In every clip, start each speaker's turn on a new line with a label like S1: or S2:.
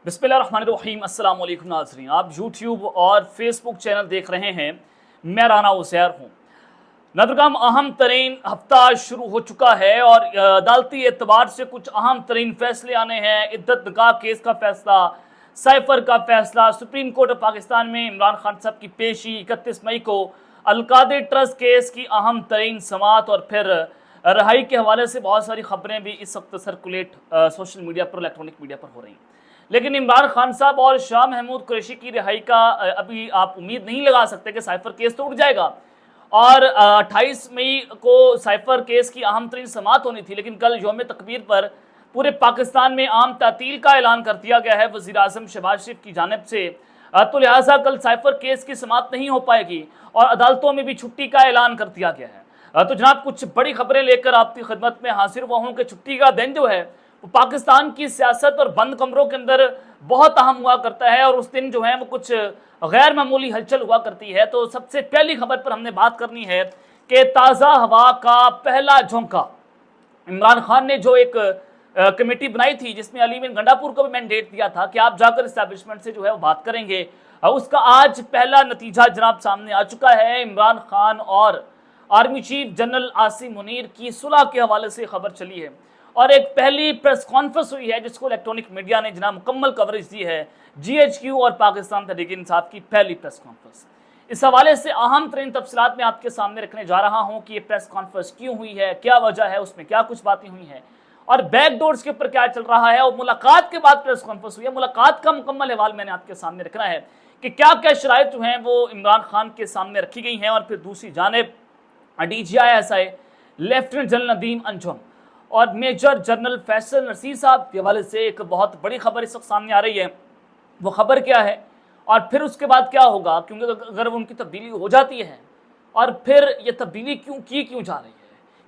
S1: बिस्मिल्लाहिर्रहमानिर्रहीम। अस्सलाम वालेकुम नाज़रीन, आप यूट्यूब और फेसबुक चैनल देख रहे हैं। मैं राना उज़ैर हूँ। नाज़रीन, अहम तरीन हफ्ता शुरू हो चुका है और अदालती एतबार से कुछ अहम तरीन फैसले आने हैं। इद्दत निकाह केस का फैसला, साइफर का फैसला, सुप्रीम कोर्ट ऑफ पाकिस्तान में इमरान खान साहब की पेशी 31 मई को, अलकादे ट्रस्ट केस की अहम तरीन समात और फिर रहाई के हवाले से बहुत सारी खबरें भी इस वक्त सर्कुलेट सोशल मीडिया पर, इलेक्ट्रॉनिक मीडिया पर हो रही हैं। लेकिन इमरान खान साहब और शाह महमूद कुरैशी की रिहाई का अभी आप उम्मीद नहीं लगा सकते कि साइफर केस तो उठ जाएगा। और 28 मई को साइफर केस की अहम तरीन समात होनी थी, लेकिन कल यौम तकबीर पर पूरे पाकिस्तान में आम तातील का ऐलान कर दिया गया है वज़ीर आज़म शहबाज शरीफ की जानिब से। तो लिहाजा कल साइफर केस की समात नहीं हो पाएगी और अदालतों में भी छुट्टी का ऐलान कर दिया गया है। तो जनाब, कुछ बड़ी खबरें लेकर आपकी खिदमत में हाजिर हुआ हूँ कि छुट्टी का दिन जो है वो पाकिस्तान की सियासत और बंद कमरों के अंदर बहुत अहम हुआ करता है और उस दिन जो है वो कुछ गैर मामूली हलचल हुआ करती है। तो सबसे पहली खबर पर हमने बात करनी है कि ताज़ा हवा का पहला झोंका। इमरान खान ने जो एक कमेटी बनाई थी जिसमें अली बिन गंडापुर को भी मैंडेट दिया था कि आप जाकर इस्टेब्लिशमेंट से जो है वो बात करेंगे, उसका आज पहला नतीजा जनाब सामने आ चुका है। इमरान खान और army chief general Asim Munir की सुलह के हवाले से खबर चली है और एक पहली प्रेस कॉन्फ्रेंस हुई है जिसको इलेक्ट्रॉनिक मीडिया ने जनाब मुकम्मल कवरेज दी है। GHQ और पाकिस्तान तहरीक-ए-इंसाफ की पहली प्रेस कॉन्फ्रेंस। इस हवाले से अहम तरीन तफसीलात मैं आपके सामने रखने जा रहा हूँ कि ये प्रेस कॉन्फ्रेंस क्यों हुई है, क्या वजह है, उसमें क्या कुछ बातें हुई हैं और बैकडोर्स के ऊपर क्या चल रहा है। और मुलाकात के बाद प्रेस कॉन्फ्रेंस हुई है, मुलाकात का मुकम्मल अहवाल मैंने आपके सामने रखना है कि क्या क्या शराइत जो हैं वो इमरान खान के सामने रखी गई हैं। और फिर दूसरी जानिब DGI lieutenant general Nadeem Anjum और मेजर जनरल फैसल नसीर साहब के हवाले से एक बहुत बड़ी खबर इस वक्त सामने आ रही है। वो खबर क्या है और फिर उसके बाद क्या होगा, क्योंकि अगर उनकी तब्दीली हो जाती है और फिर ये तब्दीली क्यों जा रही है,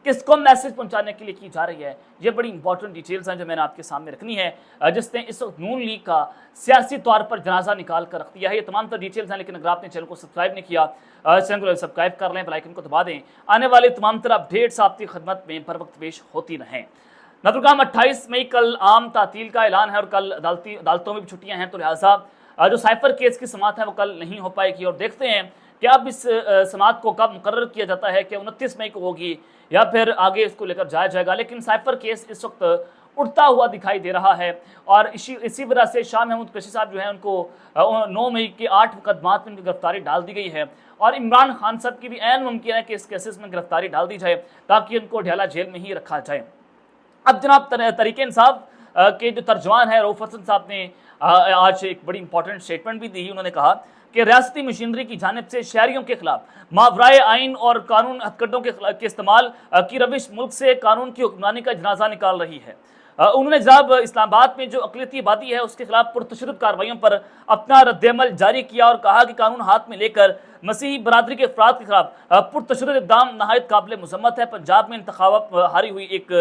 S1: किसको मैसेज पहुंचाने के लिए की जा रही है, ये बड़ी इंपॉर्टेंट डिटेल्स हैं जो मैंने आपके सामने रखनी है, जिसने इस वक्त नून लीग का सियासी तौर पर जनाजा निकाल कर रख दिया है। ये तमाम तर डिटेल्स हैं, लेकिन अगर आपने चैनल को सब्सक्राइब नहीं किया, चैनल को सब्सक्राइब कर लें, बेल आइकन को दबा दें। आने वाले तमाम तरह अपडेट्स आपकी खिदमत में बर वक्त पेश होती रहें। नाज़रीन, 28 मई कल आम तातील का ऐलान है और कल अदालतों में भी छुट्टियां हैं, तो लिहाजा जो साइफर केस की समात है वो कल नहीं हो पाएगी। और देखते हैं कि अब इस समात को कब मुकर्रर किया जाता है कि 29 मई को होगी या फिर आगे इसको लेकर जाया जाएगा। लेकिन साइफर केस इस वक्त उड़ता हुआ दिखाई दे रहा है और इसी वजह से शाह महमूद कुरैशी साहब जो है उनको 9 मई के 8 मुकदमात में गिरफ्तारी डाल दी गई है और इमरान खान साहब की भी ऐन मुमकिन है कि इस केसेस में गिरफ्तारी डाल दी जाए ताकि उनको ढाला जेल में ही रखा जाए। अब जनाब तहरीक-ए-इंसाफ के जो तर्जमान है रऊफ हसन साहब ने आज एक बड़ी इंपॉर्टेंट स्टेटमेंट भी दी। उन्होंने कहा कि रियासती मशीनरी की जानिब से शहरियों के खिलाफ मावराए आइन और कानून हथकंडों के इस्तेमाल की रविश मुल्क से कानून की हुक्मरानी का जनाजा निकाल रही है। उन्होंने जब इस्लामाबाद में जो अक़लियती आबादी है उसके खिलाफ पुरतशद्दुद कार्रवाइयों पर अपना रद्द-ए-अमल जारी किया और कहा कि कानून हाथ में लेकर मसीही बरादरी के अफराद के खिलाफ पुरतशद्दुद इक़दाम नहायत काबिल मज़म्मत है। पंजाब में इंतखाब हारी हुई एक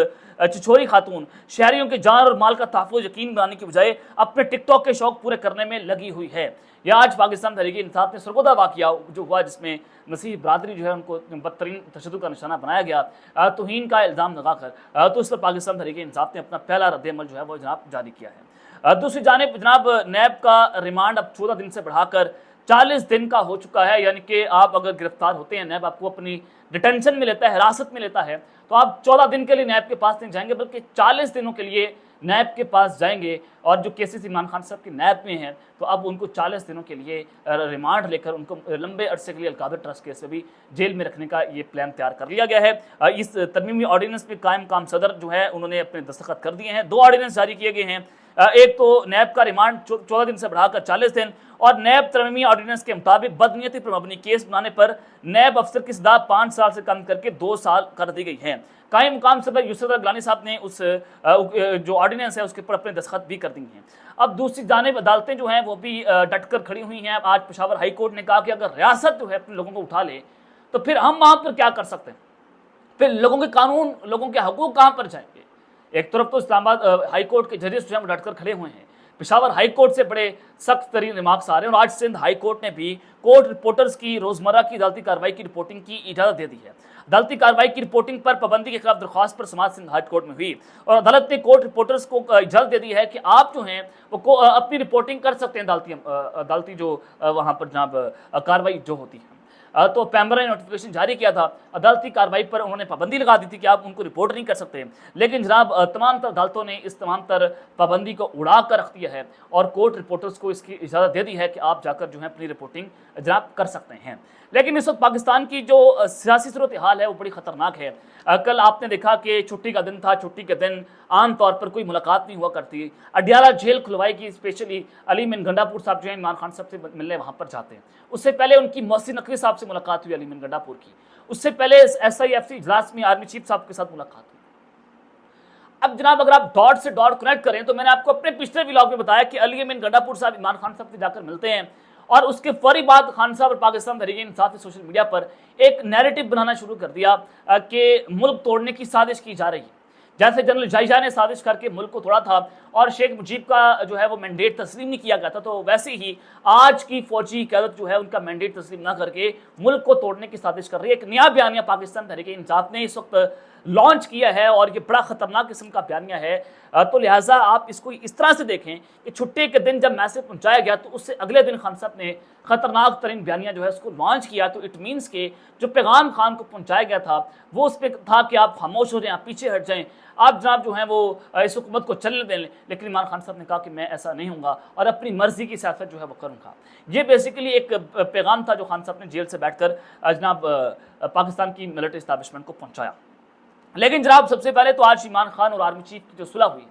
S1: छिछोरी खातून शहरियों के जान और माल का तहफ़्फ़ुज़ यकीन बनाने की बजाय अपने टिकटॉक के शौक पूरे करने में लगी हुई है। यह आज पाकिस्तान तहरीक-ए-इंसाफ में सरगोदा वाक़या जो हुआ जिसमें मसीही बरादरी जो है उनको बदतरीन तशद्दुद का निशाना बनाया गया, तौहीन का इल्ज़ाम लगाकर, तो इस पर पाकिस्तान तहरीक-ए-इंसाफ ने अपना पहला रद्द-ए-अमल जो है वो जनाब जारी किया है। दूसरी जानिब जनाब नैब का रिमांड अब 14 दिन से बढ़ाकर 40 दिन का हो चुका है। यानी कि आप अगर गिरफ्तार होते हैं, नैब आपको अपनी डिटेंशन में लेता है, हिरासत में लेता है, तो आप 14 दिन के लिए नैब के पास नहीं जाएंगे बल्कि 40 दिनों के लिए नैब के पास जाएंगे। और जो केसेस इमरान खान साहब के नैब में हैं तो अब उनको 40 दिनों के लिए रिमांड लेकर उनको लंबे अरसे के लिए अलकादे ट्रस्ट केस में भी जेल में रखने का ये प्लान तैयार कर लिया गया है। इस तरमीमी ऑर्डिनेंस में कायम काम सदर जो है उन्होंने अपने दस्तखत कर दिए हैं। 2 ऑर्डिनेंस जारी किए गए हैं, एक तो नैब का रिमांड 14 दिन से बढ़ाकर 40 दिन और नैब तरमीमी ऑर्डिनेंस के मुताबिक बदनीयती पर मबनी केस बनाने पर नैब अफसर की सदा 5 साल से कम करके 2 साल कर दी गई है। कायम मुकाम सदर यूसुफ गिलानी साहब ने उस जो ऑर्डिनेंस है उसके ऊपर अपने दस्तखत भी कर दिए हैं। अब दूसरी जानिब अदालतें जो हैं वो भी डटकर खड़ी हुई हैं। आज पेशावर हाई कोर्ट ने कहा कि अगर रियासत जो है अपने लोगों को उठा ले तो फिर हम वहाँ पर क्या कर सकते हैं, फिर लोगों के कानून, लोगों के हकूक़ कहाँ पर जाएंगे। एक तरफ तो इस्लामाबाद हाई कोर्ट के जजेस जो है वो डटकर खड़े हुए हैं पेशावर हाई कोर्ट से बड़े सख्त तरीन रिमार्क्स आ रहे हैं और आज सिंध हाई कोर्ट ने भी कोर्ट रिपोर्टर्स की रोजमर्रा की अदालती कार्रवाई की रिपोर्टिंग की इजाजत दे दी है। अदालती कार्रवाई की रिपोर्टिंग पर पाबंदी के खिलाफ दरख्वास्त पर समाज सिंध हाई कोर्ट में हुई और अदालत ने कोर्ट रिपोर्टर्स को इजाजत दे दी है कि आप जो हैं वो अपनी रिपोर्टिंग कर सकते हैं अदालती जो वहाँ पर जनाब कार्रवाई जो होती है। तो पैमरा ने नोटिफिकेशन जारी किया था, अदालती कार्रवाई पर उन्होंने पाबंदी लगा दी थी कि आप उनको रिपोर्ट नहीं कर सकते, लेकिन जनाब तमाम तर अदालतों ने इस तमाम तर पाबंदी को उड़ा कर रख दिया है और कोर्ट रिपोर्टर्स को इसकी इजाज़त दे दी है कि आप जाकर जो है अपनी रिपोर्टिंग जनाब कर सकते हैं। लेकिन इस वक्त पाकिस्तान की जो सियासी सूरत हाल है वो बड़ी ख़तरनाक है। कल आपने देखा कि छुट्टी का दिन था, छुट्टी के दिन आम तौर पर कोई मुलाकात नहीं हुआ करती। अडियाला जेल खुलवाएगी, स्पेशली अली मिन गंडापुर साहब जो है इमरान खान साहब से मिलने वहाँ पर जाते हैं। उससे पहले उनकी मोहसिन नकवी साहब से मुलाकात हुई अली मिन गंडापुर की, उससे पहले SIFC इजलास में आर्मी चीफ साहब के साथ मुलाकात हुई। अब जनाब अगर आप डॉट से डॉट कनेक्ट करें तो मैंने आपको अपने पिछले व्लॉग में बताया कि अली मिन गंडापुर साहब इमरान खान साहब से जाकर मिलते हैं और उसके फौरी बाद खान साहब और पाकिस्तान तहरीक इंसाफ ने सोशल मीडिया पर एक नैरेटिव बनाना शुरू कर दिया कि मुल्क तोड़ने की साजिश की जा रही है। जैसे जनरल जायजा ने साजिश करके मुल्क को तोड़ा था और शेख मुजीब का जो है वो मैंडेट तस्लीम नहीं किया गया था, तो वैसे ही आज की फौजी क़यादत जो है उनका मैंडेट तस्लीम ना करके मुल्क को तोड़ने की साजिश कर रही है। एक नया बयानिया पाकिस्तान तहरीक इंसाफ ने इस वक्त लॉन्च किया है और ये बड़ा ख़तरनाक किस्म का बयानिया है। तो लिहाजा आप इसको इस तरह से देखें कि छुट्टी के दिन जब मैसेज पहुंचाया गया तो उससे अगले दिन खान साहब ने ख़तरनाक तरीन बयानिया जो है उसको लॉन्च किया। तो इट मीन्स के जो पैगाम खान को पहुंचाया गया था वो उस पर था कि आप खामोश हो जाएं, आप पीछे हट जाएं, आप जनाब जो हैं वो इस हुकूमत को चलने दें। लेकिन इमरान खान साहब ने कहा कि मैं ऐसा नहीं होऊंगा और अपनी मर्जी की सियासत जो है वो करूँगा। ये बेसिकली एक पैगाम था जो खान साहब ने जेल से बैठकर जनाब पाकिस्तान की मिलिट्री इस्टेब्लिशमेंट को पहुँचाया। लेकिन जनाब सबसे पहले तो आज इमरान खान और आर्मी चीफ की जो सुलह हुई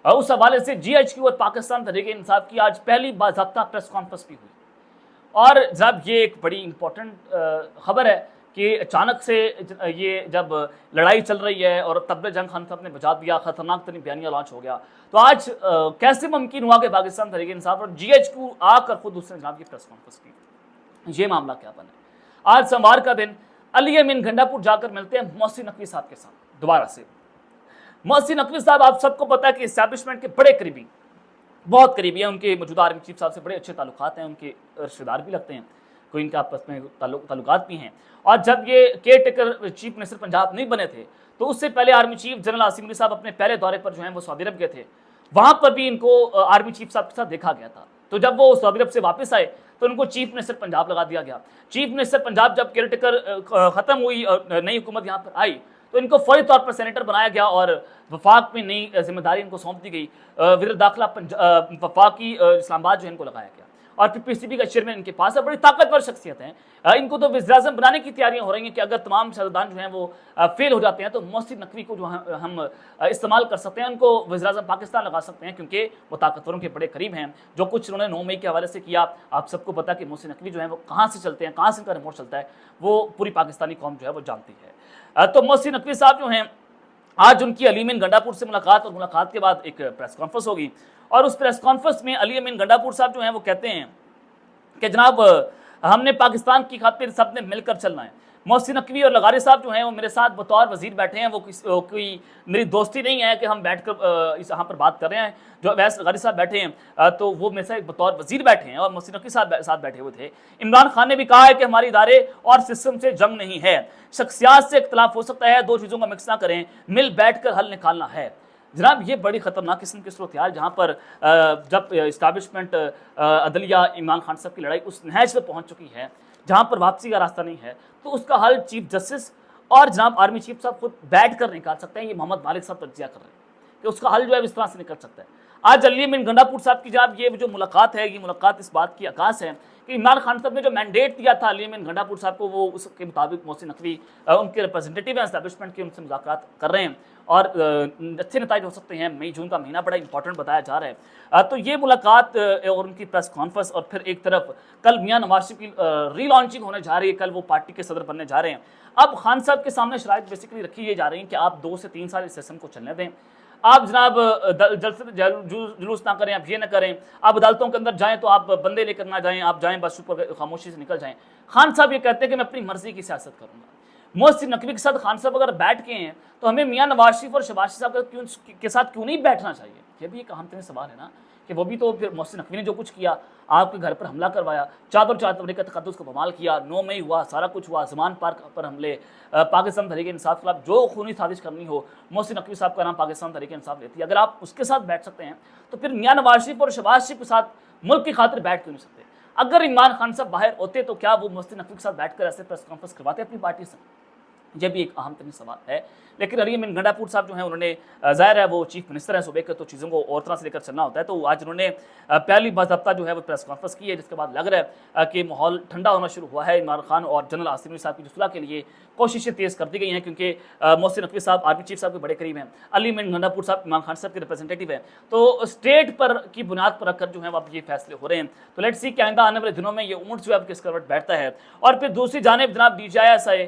S1: है उस हवाले से GHQ और पाकिस्तान तहरीक इंसाफ की आज पहली बाज़ाब्ता प्रेस कॉन्फ्रेंस भी हुई और जनाब ये एक बड़ी इंपॉर्टेंट खबर है कि अचानक से ये जब लड़ाई चल रही है और तब जंग खान साहब ने बचा दिया, ख़तरनाक तरीन बयानिया लॉन्च हो गया, तो आज कैसे मुमकिन हुआ कि पाकिस्तान तहरीक इंसाफ और GHQ आकर खुद उसने जनाब की प्रेस कॉन्फ्रेंस की। ये मामला क्या बना। आज सोमवार का दिन अली मिन गंडापुर जाकर मिलते हैं मोहसिन नकवी साहब के साथ दोबारा से। मोहसिन नकवी साहब आप सबको पता है कि इस्टेब्लिशमेंट के बड़े करीबी, बहुत करीबी है, उनके मौजूदा आर्मी चीफ साहब से बड़े अच्छे ताल्लुकात हैं, उनके रिश्तेदार भी लगते हैं, कोई इनके आपस में ताल्लुकात भी हैं। और जब ये care taker chief minister Punjab नहीं बने थे तो उससे पहले army chief general Asim Ali साहब अपने पहले दौरे पर जो है वो सऊदी अरब गए थे, वहाँ पर भी इनको आर्मी चीफ साहब के साथ देखा गया था। तो जब वो सऊदी अरब से वापस आए तो उनको चीफ मिनिस्टर पंजाब लगा दिया गया। चीफ मिनिस्टर पंजाब जब केयर टेकर ख़त्म हुई और नई हुकूमत यहाँ पर आई तो इनको फौरी तौर पर सेनेटर बनाया गया और वफाक में नई जिम्मेदारी इनको सौंप दी गई। वज़ीर दाखिला वफाकी इस्लामाबाद जो इनको लगाया गया और PPCB का चेयरमैन इनके पास है। बड़ी ताकतवर शख्सियत हैं। इनको तो वज़ीर-ए-आज़म बनाने की तैयारियां हो रही हैं कि अगर तमाम सियासतदान जो हैं वो फेल हो जाते हैं तो मोहसिन नकवी को जो हम इस्तेमाल कर सकते हैं, उनको वज़ीर-ए-आज़म पाकिस्तान लगा सकते हैं क्योंकि वो ताकतवरों के बड़े करीब हैं। जो कुछ उन्होंने 9 मई के हवाले से किया, आप सबको पता है कि मोहसिन नकवी जो है वो कहाँ से चलते हैं, कहाँ से इनका रिमोट चलता है, वो पूरी पाकिस्तानी कौम जो है वो जानती है। तो मोहसिन नकवी साहब जो हैं आज उनकी अली मिन गंडापुर से मुलाकात और मुलाकात के बाद एक प्रेस कॉन्फ्रेंस होगी और उस प्रेस कॉन्फ्रेंस में अली मिन गंडापुर साहब जो हैं वो कहते हैं कि जनाब हमने पाकिस्तान की खातिर सब ने मिलकर चलना है। मोहसिन नकवी और लगारी साहब जो हैं वो मेरे साथ बतौर वजीर बैठे हैं, वो कोई मेरी दोस्ती नहीं है कि हम बैठकर इस यहाँ पर बात कर रहे हैं। जो वैस लगारी साहब बैठे हैं तो वो मेरे साथ बतौर वजीर बैठे हैं और मोहसिन नकवी साथ बैठे हुए थे। इमरान खान ने भी कहा है कि हमारे इदारे और सिस्टम से जंग नहीं है, शख्सियात से इख्तलाफ हो सकता है, दो चीज़ों का मिक्स ना करें, मिल बैठ कर हल निकालना है। जनाब ये बड़ी ख़तरनाक किस्म की सूरत हाल जहाँ पर जब इस्टेब्लिशमेंट अदलिया इमरान खान साहब की लड़ाई उस नहज पर पहुँच चुकी है जहाँ पर वापसी का रास्ता नहीं है, तो उसका हल चीफ जस्टिस और जनाब आर्मी चीफ साहब खुद बैठ कर निकाल सकते हैं। ये मोहम्मद मालिक साहब तज्जिया कर रहे हैं कि उसका हल जो है इस तरह से निकल सकता है। आज अली मिन गंडापुर साहब की जनाब ये जो मुलाकात है, ये मुलाकात इस बात की आकाश है कि इमरान खान साहब ने जो मैंडेट दिया था अली मिन गंडापुर साहब को, वो उसके मुताबिक मोहसिन नकवी उनके रिप्रेजेंटेटिव हैं एस्टेब्लिशमेंट के, उनसे मुज़ाकरात कर रहे हैं और अच्छे नतीजे हो सकते हैं। मई जून का महीना बड़ा इंपॉर्टेंट बताया जा रहा है। तो ये मुलाकात और उनकी प्रेस कॉन्फ्रेंस और फिर एक तरफ कल मियां नवाज शरीफ की रीलॉन्चिंग होने जा रही है, कल वो पार्टी के सदर बनने जा रहे हैं। अब खान साहब के सामने शराइत बेसिकली रखी ये जा रही हैं कि आप 2 से 3 साल इस सेशन को चलने दें, आप जनाब जलसे जुलूस ना करें, आप ये ना करें, आप अदालतों के अंदर जाएं तो आप बंदे लेकर ना जाएं, आप जाएं बस ऊपर खामोशी से निकल जाएं। खान साहब ये कहते हैं कि मैं अपनी मर्जी की सियासत करूँगा। मोहसिन नकवी के साथ खान साहब अगर बैठ के हैं तो हमें मियां नवाज शरीफ और शहबाज साहब के साथ क्यों नहीं बैठना चाहिए? ये भी एक अहम तरीन सवाल है ना कि वो भी तो फिर मोहसिन नकवी ने जो कुछ किया, आपके घर पर हमला करवाया, चादर चादर का तकद्दुस को बमाल किया, 9 मई हुआ, सारा कुछ हुआ, ज़मान पार्क पर हमले, पाकिस्तान तहरीक इंसाफ के खिलाफ जो खूनी साजिश करनी हो, मोहसिन नकवी साहब का नाम पाकिस्तान तहरीक इंसाफ लेती है। अगर आप उसके साथ बैठ सकते हैं तो फिर मियां नवाज शरीफ और शहबाज शरीफ के साथ मुल्क की खातिर बैठ क्यों नहीं सकते? अगर इमरान खान साहब बाहर होते तो क्या वो मोहसिन नकवी के साथ बैठकर ऐसे प्रेस कॉन्फ्रेंस करवाते अपनी पार्टी से? यह भी एक अहम तरीन सवाल है। लेकिन अली अमीन गंडापुर साहब जो हैं उन्होंने ज़ाहिर है वो चीफ मिनिस्टर हैं सूबे के, तो चीज़ों को और तरह से लेकर चलना होता है। तो आज उन्होंने पहली बाज़ाब्ता जो है वो प्रेस कॉन्फ्रेंस की है, जिसके बाद लग रहा है कि माहौल ठंडा होना शुरू हुआ है। इमरान खान और जनरल आसिफ साहब की जो सुलह के लिए कोशिशें तेज़ कर दी गई हैं, क्योंकि मोहसिन नकवी साहब आर्मी चीफ साहब के बड़े करीब हैं, अली अमीन गंडापुर साहब इमरान खान साहब के रिप्रेजेंटेटिव हैं, तो स्टेट पर की बुनियाद पर रखकर जो है अब ये फैसले हो रहे हैं। तो लेट्स सी कि आइंदा आने वाले दिनों में ये ऊँट जो है किस करवट बैठता है। और फिर दूसरी जानिब जनाब DGISI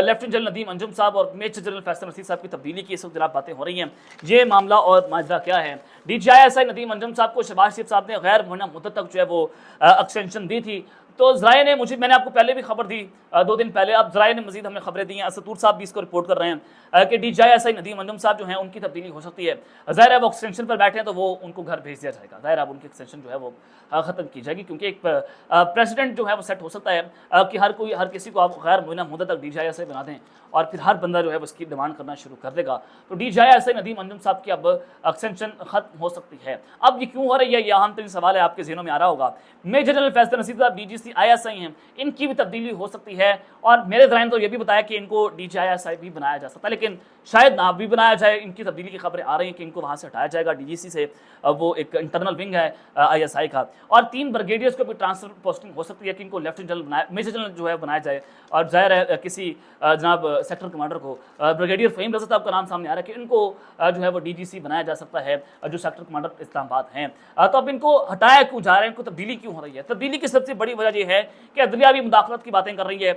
S1: lieutenant general Nadeem Anjum साहब और मेजर जनरल फैसल नसीर साहब की तब्दीली की इस वक्त जनाब बातें हो रही हैं। ये मामला और माजरा क्या है? DGISI नदीम अंजुम साहब को शहबाज शरीफ साहब ने गैर मुअय्यन मुद्दत तक जो है वो एक्सटेंशन दी थी। तो ज़राए ने मैंने आपको पहले भी खबर दी 2 दिन पहले, अब ज़राए ने मजीद हमें खबरें दी हैं, असतूर साहब भी इसको रिपोर्ट कर रहे हैं कि DGISI नदीम अंजुम साहब जो हैं उनकी तब्दीली हो सकती है। ज़ाहिर है वो एक्सटेंशन पर बैठे हैं तो वो उनको घर भेज दिया जाएगा, ज़ाहिर है अब उनकी एक्सटेंशन जो है वो ख़त्म की जाएगी, क्योंकि एक प्रेसिडेंट जो है वो सेट हो सकता है कि हर किसी को आप गैर मुअय्यन मुद्दत तक DGISI बना दें और फिर हर बंदा जो है वो इसकी डिमांड करना शुरू कर देगा। तो DGISI नदीम अंजुम साहब की अब एक्सटेंशन खत्म हो सकती है। अब ये क्यों हो रही है, ये अहम तरीन सवाल है, आपके ज़हनों में आ रहा होगा। मेजर जनरल फैसल नसीर साहब DGC-ISI हैं, इनकी भी तब्दीली हो सकती है और मेरे ज़राए ने तो ये भी बताया कि इनको DGISI भी बनाया जा सकता है, लेकिन शायद ना भी बनाया जाए। इनकी तब्दीली की खबरें आ रही हैं कि इनको वहाँ से हटाया जाएगा DGC से, वो एक इंटरनल विंग है ISI का, और 3 ब्रिगेडियर्स को भी ट्रांसफर पोस्टिंग हो सकती है कि इनको लेफ्टिनेंट जनरल बनाया, मेजर जनरल जो है बनाया जाए। और ज़ाहिर है किसी जनाब सेक्टर कमांडर को, ब्रिगेडियर फ़हीम रज़ा साहब का नाम सामने आ रहा है कि इनको जो है वो DGC बनाया जा सकता है, जो सेक्टर कमांडर इस्लामाबाद हैं। तो अब इनको हटाया क्यों जा रहा है, इनको तब्दीली क्यों हो रही है? तब्दीली की सबसे बड़ी वजह यह है कि अदलिया भी मुदाखलत की बातें कर रही है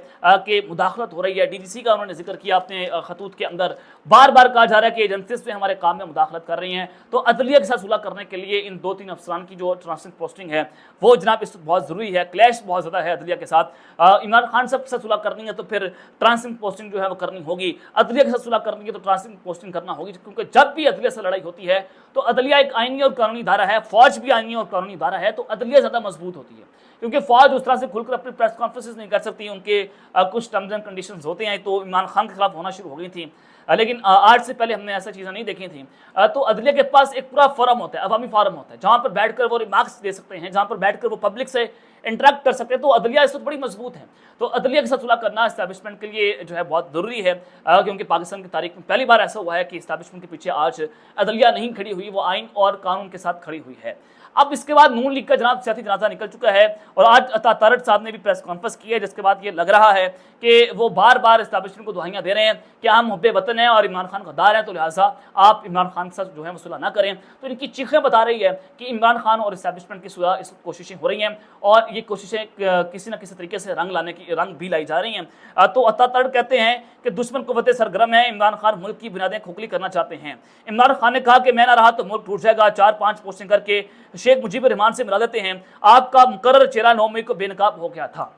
S1: कि मुदाखलत हो रही है। DGC का उन्होंने जिक्र किया अपने खतूत के अंदर, बार बार कहा जा रहा है कि एजेंसीज से हमारे काम में मुदाखलत कर रही हैं। तो अदलिया के साथ सुलह करने के लिए इन 2-3 अफसरान की जो ट्रांसफर पोस्टिंग है वो जनाब इस बहुत ज़रूरी है। क्लैश बहुत ज़्यादा है अदलिया के साथ। इमरान खान साहब के साथ सुलह करनी है तो फिर ट्रांसफर पोस्टिंग जो है वो करनी होगी, अदलिया के साथ सुलह करनी है तो ट्रांसफर पोस्टिंग करना होगी, क्योंकि जब भी अदलिया से लड़ाई होती है तो अदलिया एक आईनी और कानूनी इदारा है, फौज भी आईनी और कानूनी इदारा है, तो अदलिया ज़्यादा मजबूत होती है, क्योंकि फौज उस तरह से खुलकर अपनी प्रेस कॉन्फ्रेंसेस नहीं कर सकती, उनके कुछ टर्म्स एंड कंडीशंस होते हैं। तो इमरान खान के खिलाफ होना शुरू हो गई थी, लेकिन आज से पहले हमने ऐसा चीज़ें नहीं देखी थी। तो अदलिया के पास एक पूरा फोरम होता है, अवामी फोरम होता है, जहाँ पर बैठकर वो रिमार्क्स दे सकते हैं, जहाँ पर बैठकर वो पब्लिक से इंटरेक्ट कर सकते हैं। तो अदलिया इस वक्त बड़ी मजबूत है। तो अदलिया के साथ सुलह करना इस्टेब्लिशमेंट के लिए जो है बहुत ज़रूरी है, क्योंकि पाकिस्तान की तारीख में पहली बार ऐसा हुआ है कि इस्टेब्लिशमेंट के पीछे आज अदलिया नहीं खड़ी हुई, वो आइन और कानून के साथ खड़ी हुई है। अब इसके बाद नून लीग का जनाब सियासी जनाजा निकल चुका है और आज अता तारड़ साहब ने भी प्रेस कॉन्फ्रेंस की है, जिसके बाद ये लग रहा है कि वो बार बार इस्टेब्लिशमेंट को दुहाइयाँ दे रहे हैं कि हम मुहब्बे वतन हैं और इमरान खान गद्दार हैं, तो लिहाजा आप इमरान खान के साथ जो है मसला ना करें। तो इनकी चीखें बता रही है कि इमरान खान और इस्टेब्लिशमेंट की सुलह इस कोशिशें हो रही हैं और ये कोशिशें किसी न किसी तरीके से रंग भी लाई जा रही हैं। तो अता तारड़ कहते हैं कि दुश्मन कुव्वतें सरगर्म है, इमरान खान मुल्क की बुनियादें खोखली करना चाहते हैं। इमरान खान ने कहा कि मैं ना रहा तो मुल्क टूट जाएगा, 4-5 पोस्टिंग करके शेख मुजीबुर रहमान से मिला देते हैं, आपका मुकर्रर चेहरा 9 मई को बेनकाब हो गया था।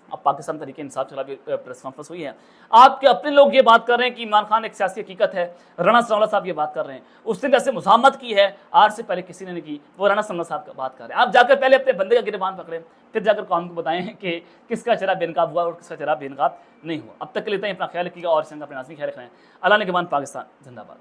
S1: अब पाकिस्तान तरीके इंसाफ चला प्रेस कॉन्फ्रेंस हुई है, आपके अपने लोग ये बात कर रहे हैं कि इमरान खान एक सियासी हकीकत है, राणा सनाउल्लाह साहब ये बात कर रहे हैं, उसने जैसे मुज़ाहमत की है आज से पहले किसी ने नहीं की, वो राणा सनाउल्लाह साहब का बात कर रहे हैं। आप जाकर पहले अपने बंदे का गिरबान पकड़ें, फिर जाकर कौम को बताएं कि किसका चेहरा बेनकाब हुआ और किसका चेहरा बेनकाब नहीं हुआ। अब तक के लिए इतना ही, अपना ख्याल रखिएगा और अपने नाज़रीन ख्याल रखें। अल्लाह ने के बाद पाकिस्तान जिंदाबाद।